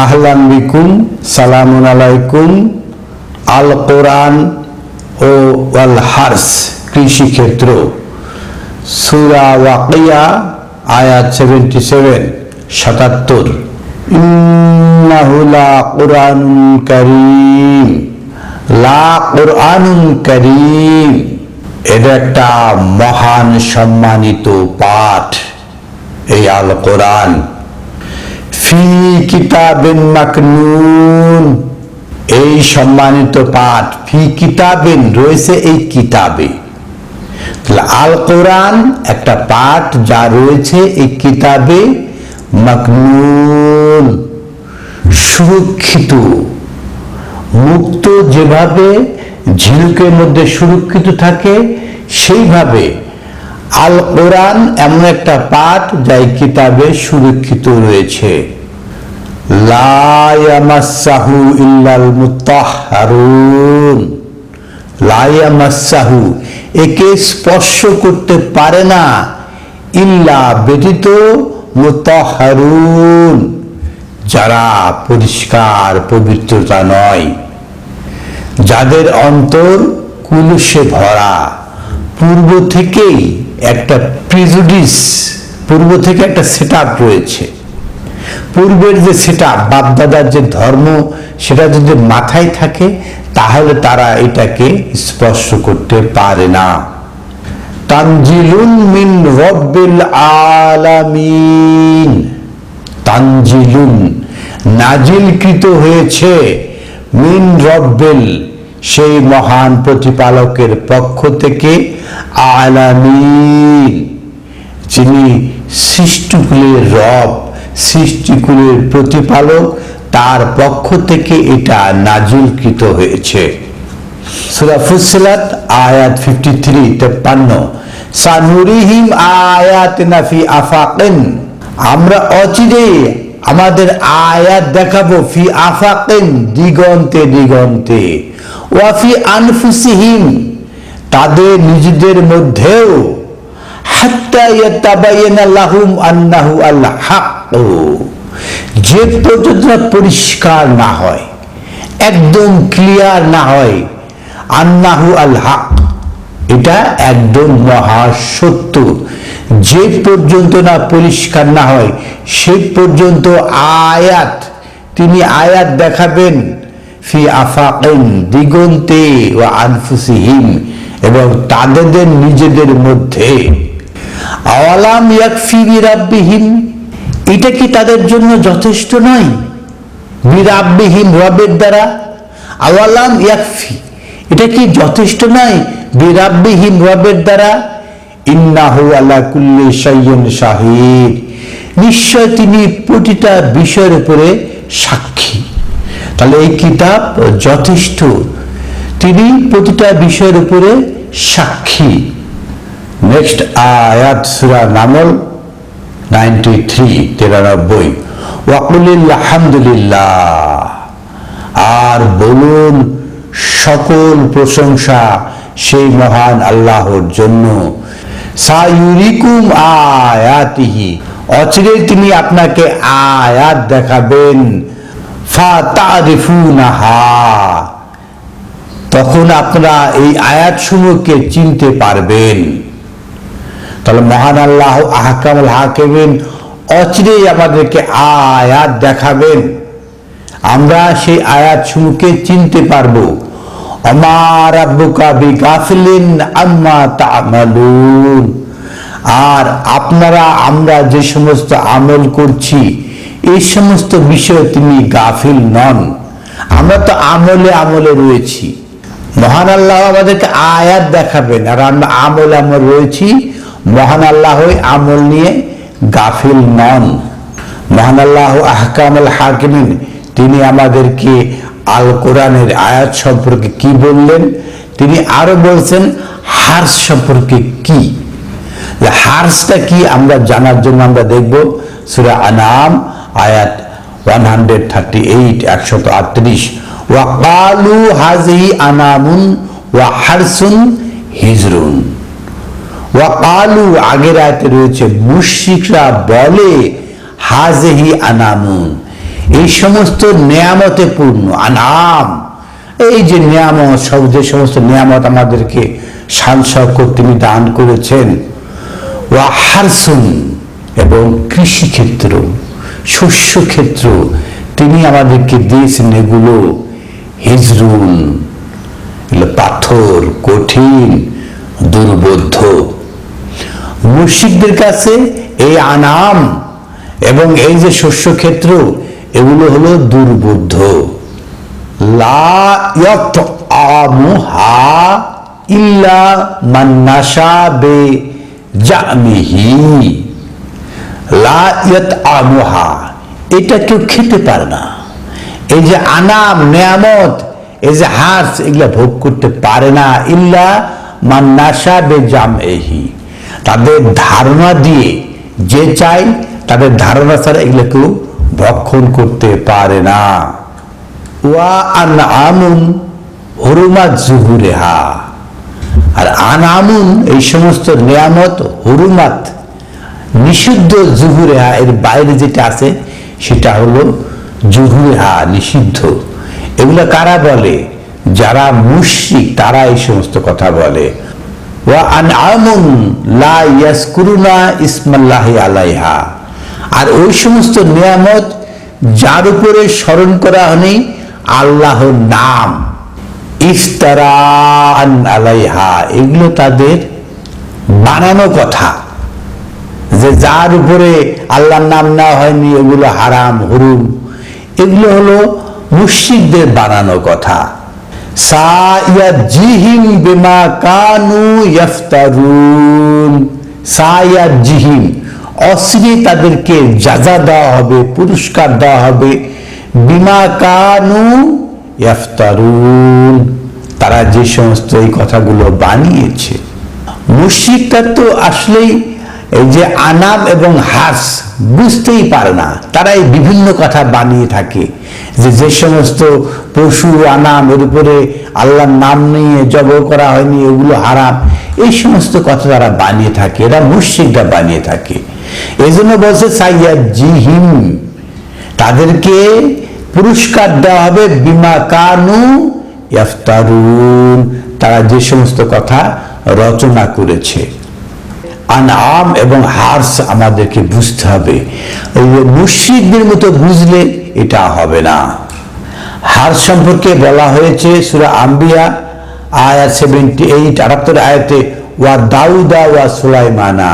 আহলান বিকুম, সালামুন আলাইকুম। আল কোরআন ও ওয়াল হার্স, কৃষি ক্ষেত্র, সূরা ওয়াকিয়া আয়াত 77 77। ইন্নাহু লা কুরআনুন কারীম, লা কুরআনুন কারীম, এটা একটা মহান সম্মানিত পাঠ, এই আল কোরআন। ফি কিতাবিন মাকনুন, এই সম্মানিত পাঠ ফি কিতাবিন রয়েছে এই কিতাবে। আল কোরআন একটা পাঠ যা রয়েছে এই কিতাবে, মাকনুন সুরক্ষিত, মুক্ত, যেভাবে ঝিনুকের মধ্যে সুরক্ষিত থাকে সেইভাবে আল কোরআন এমন একটা পাঠ যা এই কিতাবে সুরক্ষিত রয়েছে। লা ইয়ামাসসাহু ইল্লাল মুতাহহারুন, লা ইয়ামাসসাহু, একে স্পর্শ করতে পারে না, ইল্লা ব্যতীত, মুতাহহারুন, যারা পরিষ্কার পবিত্রতা নয়, যাদের অন্তর কুলুষে ভরা, পূর্ব থেকেই একটা প্রিজুডিস, পূর্ব থেকে একটা সেটআপ রয়েছে। পূর্বের যে সেটআপ, বাপদাদার যে ধর্ম, সেটা যদি মাথায় থাকে তাহলে তারা এটাকে স্পর্শ করতে পারে না। তানজিলুন মিন রব্বিল আলামিন, তানজিলুন নাজিলকৃত হয়েছে, মিন রব্বিল সেই মহান প্রতিপালকের পক্ষ থেকে, আলামিন যিনি সৃষ্টিকুলের রব, সৃষ্টিকুলের প্রতিপালক, তার পক্ষ থেকে এটা নাজিলকৃত হয়েছে। সূরা ফুসসিলাত আয়াত 53 53। সানুরিহিম আয়াতিনা ফি আফাকিন, আমরা অচিরে আমাদের আয়াত দেখাবো, ফি আফাকিন দিগন্তে দিগন্তে, ওয়া ফি আনফুসিহিম তাদের নিজেদের মধ্যেও, হাত্তা ইয়াতাবায়ানা লাহুম আন্নাহু আল হক, যে পর্যন্ত পরিষ্কার না হয়, একদম ক্লিয়ার না হয়, আন্নাহু আল হক এটা একদম মহাসত্য, যে পর্যন্ত না পরিষ্কার না হয় সে পর্যন্ত আয়াত, তিনি আয়াত দেখাবেন, ফি আফাকিন দিগন্তে ওয়া আনফুসিহিম এবং তাদের নিজেদের মধ্যে। আওয়ালাম ইয়াকফি বিরাব্বিহিম, এটা কি তাদের জন্য যথেষ্ট নয়? বিরাব্বিহিম রবের দ্বারা, আওয়ালাম ইয়াকফি এটা কি যথেষ্ট নয়? বিরাব্বিহিম রবের দ্বারা, ইন্নাহু আলা কুল্লি শাইইন শাহিদ, নিশ্চয় তিনি প্রতিটা বিষয়ের উপরে সাক্ষী। তাহলে এই কিতাব যথেষ্ট, তিনি প্রতিটা বিষয়ের উপরে সাক্ষী। নেক্সট আয়াত সূরা নামল 93 93। ওয়াকুলিল আলহামদুলিল্লাহ, আর বলুন সকল প্রশংসা সেই মহান আল্লাহর জন্য। সায়ুরিকুম আয়াতিহি, অচিরে তিনি আপনাকে আয়াত দেখাবেন, ফাতারিফুনাহা, তখন আপনারা এই আয়াতসমূহকে চিনতে পারবেন। তাহলে মহান আল্লাহ আহকামুল হাকিমিন অচিরেই আমাদেরকে আয়াত দেখাবেন, আমরা সেই আয়াতসমূহকে চিনতে পারবো। আমা রাব্বুকা বিগাফিলিন আম্মা তা'মালুন, আর আপনারা, আমরা যে সমস্ত আমল করছি এই সমস্ত বিষয়ে তিনি গাফিল নন। আমরা তো আমলে আমলে রয়েছি, মহান আল্লাহ আমাদেরকে আয়াত দেখাবেন আর আমরা আমল আমল রয়েছি, মহান আল্লাহ আমল নিয়ে গাফিল নন। মহান আল্লাহ আহকামুল হাকিমিন তিনি আমাদেরকে আল কোরআনের আয়াত সম্পর্কে কি বললেন, তিনি আরো বলছেন হার্স সম্পর্কে কি, হার্সটা কি আমরা জানার জন্য আমরা দেখব সূরা আনাম আয়াত 138 138। ওয়া ক্বালু হাযিহি আনামুন ওয়া হারসুন হিজরুন, ওয়া ক্বালু আগের আয়াতে রয়েছে মুশরিকরা বলে, হাযিহি আনামুন এই সমস্ত নেয়ামতে পূর্ণ আনাম, এই যে নিয়ামত, যে সমস্ত নিয়ামত আমাদেরকে শান শওকত তিনি দান করেছেন, ওয়া হারসুন, এবং কৃষিক্ষেত্র, শস্য ক্ষেত্র তিনি আমাদেরকে দিয়েছেন, এগুলো হিজরুন, পাথর, কঠিন, দুর্বোধ্য। মুশরিকদের কাছে এই আনাম এবং এই যে শস্য ক্ষেত্র, এগুলো হলো দুর্বোধ্য। লা ইয়াতআমুহা ইল্লা মান নাশা বিজামিহি, লা ইয়াতআমুহা, এটা কেউ খেতে পারে না। এই যে আনাম, নেয়ামত, এই যে হার্স, এগুলা ভোগ করতে পারে না, ইল্লা মান নাশা বিজামিহি, তাদের ধারণা দিয়ে, যে চাই তাদের ধারণা ছাড়া এগুলো কেউ ভক্ষণ করতে পারে না। ওয়া আনআমুন হুরুমাত যুহুরিহা, আর আনামুন এই সমস্ত নিয়ামত, হুরুমাত নিষিদ্ধ, যুহুরিহা এর বাইরে যেটা আছে সেটা হলো যুহুরিহা, নিষিদ্ধ। এগুলো কারা বলে? যারা মুশরিক তারা এই সমস্ত কথা বলে। ওয়া আনআমুন লা ইয়াজকুরুনা ইসমাল্লাহি আলাইহা, আর ওই সমস্ত নিয়ামত যার উপরে স্মরণ করা হয়নি আল্লাহর নাম, ইফতারান আলাইহা, এগুলো তাদের বানানো কথা, যে যার উপরে আল্লাহর নাম নেওয়া হয়নি এগুলো হারাম, হুরুম, এগুলো হলো মুশরিকদের বানানো কথা। সায়াজিহিম বিমা কানু ইফতারুন, সায়াজিহিম, অশ্রী তাদেরকে যাজা দেওয়া হবে, পুরস্কার দেওয়া হবে, বিমা কানু ইফতারুন, তারা যে সমস্ত এই কথাগুলো বানিয়েছে। মুশরিকরা তো আসলেই এই যে আনাম এবং হাস বুঝতেই পারে না, তারা এই বিভিন্ন কথা বানিয়ে থাকে, যে সমস্ত পশু আনাম এর উপরে আল্লাহর নাম নিয়ে জব করা হয়নি এগুলো হারাম, এই সমস্ত কথা তারা বানিয়ে থাকে, এরা মুশরিকরা বানিয়ে থাকে। এই জন্য বলছে সাইয়াজিহিম, তাদেরকে পুরস্কার দেওয়া হবে, বিমা কানু ইফতারুন, তারা যে সমস্ত কথা রচনা করেছে। আনাম এবং হার্স আমাদেরকে বুঝতে হবে, ওই মুশরিকদের মতো বুঝলে এটা হবে না। হার্স সম্পর্কে বলা হয়েছে সূরা আম্বিয়া আয়াত 78, 78 আয়াতে, ওয়া দাউদা ওয়া সুলাইমানা,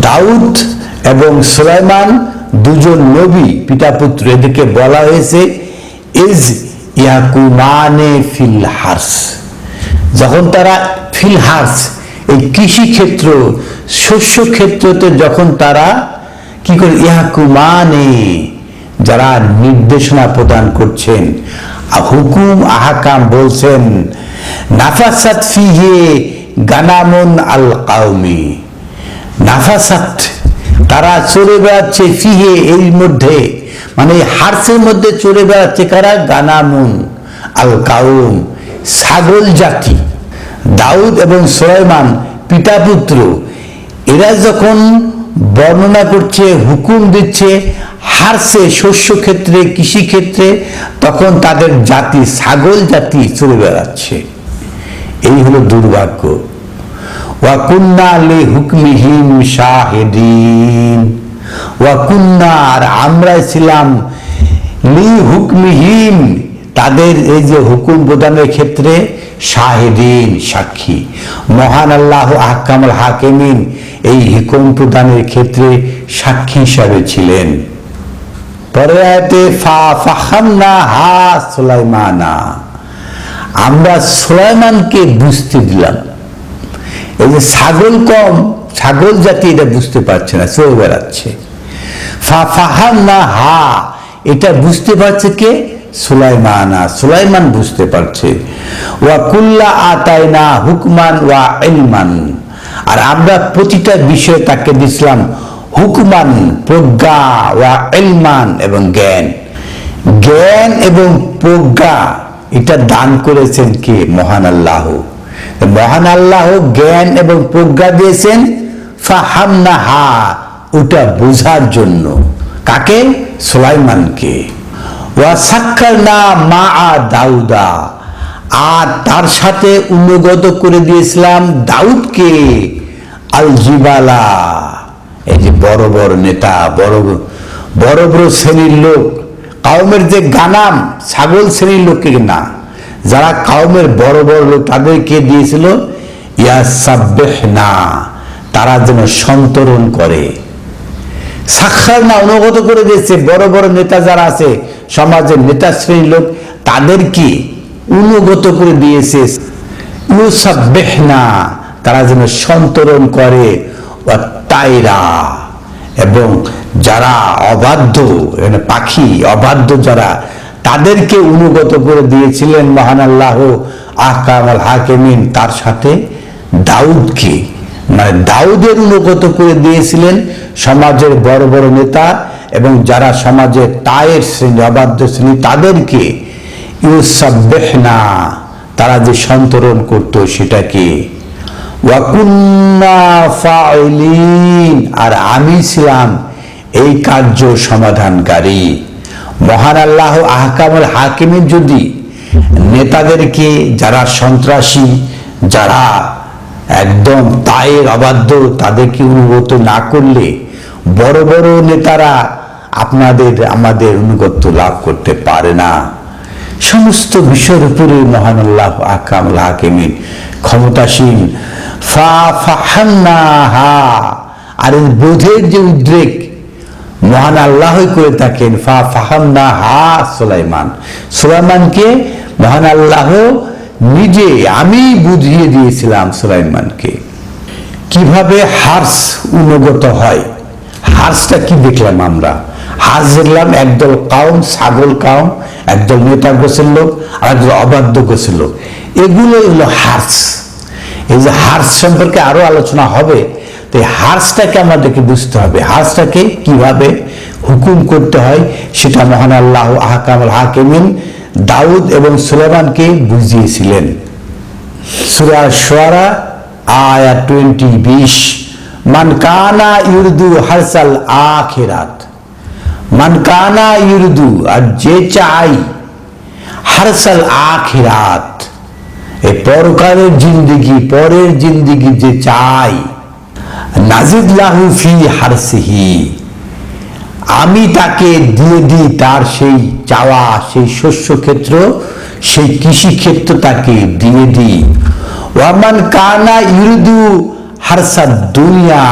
দাউদ এবং সুলাইমান দুজন নবী, পিতা পুত্র, এদেরকে বলা হয়েছে ইজ ইয়াকুমানে ফিল হার্স, যখন তারা ফিল হার্স, এই কৃষি ক্ষেত্র, শস্য ক্ষেত্রতে যখন তারা কি করে, ইয়াকুমানে, যারা নির্দেশনা প্রদান করছেন, হুকুম আহকাম বলছেন, নাফাসাত ফিহে গানামুন আল কাউমি, নাফাসাত, তারা চলে বেড়াচ্ছে, ফিহে এর মধ্যে, মানে হার্সের মধ্যে চলে বেড়াচ্ছে কারা, গানামুন আল কাউম, ছাগল জাতি। দাউদ এবং সুলাইমান পিতা পুত্র, এরা যখন বর্ণনা করছে, হুকুম দিচ্ছে হার্সে, শস্য ক্ষেত্রে, কৃষি ক্ষেত্রে, তখন তাদের জাতি, ছাগল জাতি চলে বেড়াচ্ছে। এই হলো দুর্ভাগ্য। ওয়া কুন্না লিহুকমিহিম শাহিদিন, ওয়া কুন্না, আর আমরা ছিলাম, লিহুকমিহিম, তাদের এই যে হুকুম প্রদানের ক্ষেত্রে, শাহিদিন, সাক্ষী। মহান আল্লাহ আহকামুল হাকিমিন এই হুকুম প্রদানের ক্ষেত্রে সাক্ষী হিসাবে ছিলেন। পরে আয়াতে ফাহামনাহা সুলাইমানা, আমরা সুলাইমানকে বুঝতে দিলাম। এই যে ছাগল কম, ছাগল জাতি এটা বুঝতে পারছে না, চলে বেড়াচ্ছে। ফাহামনাহা, এটা বুঝতে পারছে কে, সুলাইমানা, সুলাইমান বুঝতে পারছে। ওয়া কুল্লা আতাইনা হুকমান ওয়া ইলমান, আর আমরা প্রতিটা বিষয়ে তাকে দিছিলাম হুকমান, প্রজ্ঞা, ওয়া ইলমান, এবং জ্ঞান। জ্ঞান এবং প্রজ্ঞা এটা দান করেছেন কে, মহান আল্লাহ। মহান আল্লাহ জ্ঞান এবং প্রজ্ঞা দিয়েছেন ফাহামনাহা, ওটা বোঝার জন্য, কাকে? সুলাইমানকে। ওয়া সাক্কারনা মাআ দাউদা, আর তার সাথে অনুগত করে দিয়েছিলাম দাউদকে আল জিবালা, এই যে বড় বড় নেতা, বড় বড় শ্রেণীর লোক, কাউমের যে গানাম ছাগল শ্রেণীর লোককে না, যারা কাউমের বড় বড় লোক তাদেরকে দিয়েছিল ইয়াসাব্বিহনা, তারা যেন সন্তরণ করে। সাক্ষাৎ অনুগত করে দিয়েছে বড় বড় নেতা যারা আছে, সমাজের নেতা শ্রেণীর লোক, তাদেরকে অনুগত করে দিয়েছে। ইউসাব্বিহনা, তারা যেন সন্তরণ করে। তাইরা, এবং যারা অবাধ্য, পাখি অবাধ্য যারা, তাদেরকে অনুগত করে দিয়েছিলেন মহান আল্লাহ আহকামুল হাকিমিন, তার সাথে দাউদকে, মানে দাউদের অনুগত করে দিয়েছিলেন সমাজের বড় বড় নেতা এবং যারা সমাজের তায়ের শ্রেণী, অবাধ্য শ্রেণী, তাদেরকে ইউসাব্বিহনা, তারা যে সন্তরণ করত সেটাকে। ওয়া কুন্না ফাইলিন, আর আমি ছিলাম এই কার্য সমাধানকারী। মহান আল্লাহ আহকামুল হাকিমিন যদি নেতাদেরকে, যারা সন্ত্রাসী, যারা একদম তায়ের অবাধ্য, তাদেরকে অনুগত না করলে বড় বড় নেতারা আমাদের অনুগত্য লাভ করতে পারে না। সমস্ত বিষয়ের উপরে মহান আল্লাহ আহকামুল হাকিমিন ক্ষমতাসীন। ফাহামনাহা, আর বোধের যে উদ্রেক মহান আল্লাহই করে থাকেন। ফাহামনাহা সুলাইমান, সুলাইমানকে মহান আল্লাহ নিজে, আমি বুঝিয়ে দিয়েছিলাম সুলাইমানকে কিভাবে হার্স অনুগত হয়। হার্সটা কি দেখলাম আমরা? হার্স দেখলাম একদল কাউম, ছাগল কাউম, একদল নেতা গোছের লোক আর একদল অবাধ্য গোছের লোক, এগুলো হলো হার্স। এই যে হার্স সম্পর্কে আরো আলোচনা হবে, তো এই হার্সটাকে আমাদেরকে বুঝতে হবে, হার্সটাকে কিভাবে হুকুম করতে হয় সেটা মহান আল্লাহ আহকামুল হাকিমিন দাউদ এবং সুলাইমানকে বুঝিয়েছিলেন। সূরা শুআরা আয়াত 20 মান কানা ইউরিদু হারসাল আখিরাত, মান কানা ইউরিদু, আর যে চাই হারসাল আখিরাত, এই পরকালের জিন্দিগি, পরের জিন্দিগি যে চাই, নাজিদ লাহু ফি হারসিহি, আমি তাকে দিয়ে দিই তার সেই চাওয়া, সেই শস্য ক্ষেত্র, সেই কৃষি ক্ষেত্র তাকে দিয়ে দিই। ওয়ামান কানা ইউরিদু হারসা দুনিয়া,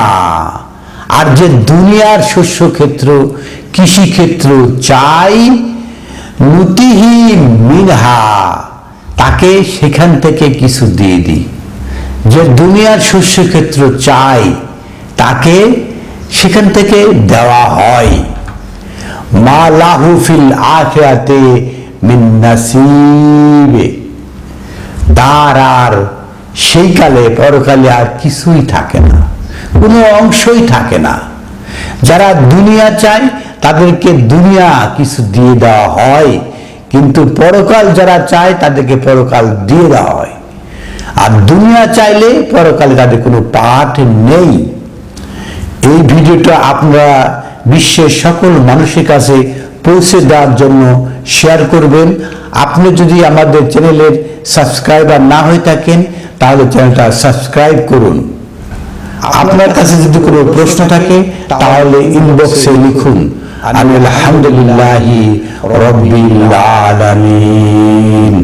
আর যে দুনিয়ার শস্য ক্ষেত্র, কৃষি ক্ষেত্র চাই, নুতিহি মিনহা, তাকে সেখান থেকে কিছু দিয়ে দিই। যে দুনিয়ার শস্য ক্ষেত্র চাই তাকে সেখান থেকে দেওয়া হয়। মা লাহু ফিল আখিরাতে মিন নাসিব, তার আর সেই কালে, পরকালে আর কিছুই থাকে না, কোনো অংশই থাকে না। যারা দুনিয়া চায় তাদেরকে দুনিয়া কিছু দিয়ে দেওয়া হয়, কিন্তু পরকাল যারা চায় তাদেরকে পরকাল দিয়ে দেওয়া হয়। আর দুনিয়া চাইলে পরকালে তাদের কোনো পাঠ নেই। এই ভিডিওটা আপনারা বিশ্বের সকল মানুষের কাছে পৌঁছে দেওয়ার জন্য শেয়ার করবেন। আপনি যদি আমাদের চ্যানেলের সাবস্ক্রাইবার না হয়ে থাকেন তাহলে চ্যানেলটা সাবস্ক্রাইব করুন। আপনার কাছে যদি কোনো প্রশ্ন থাকে তাহলে ইনবক্সে লিখুন। আলহামদুলিল্লাহি রাব্বিল আলামিন।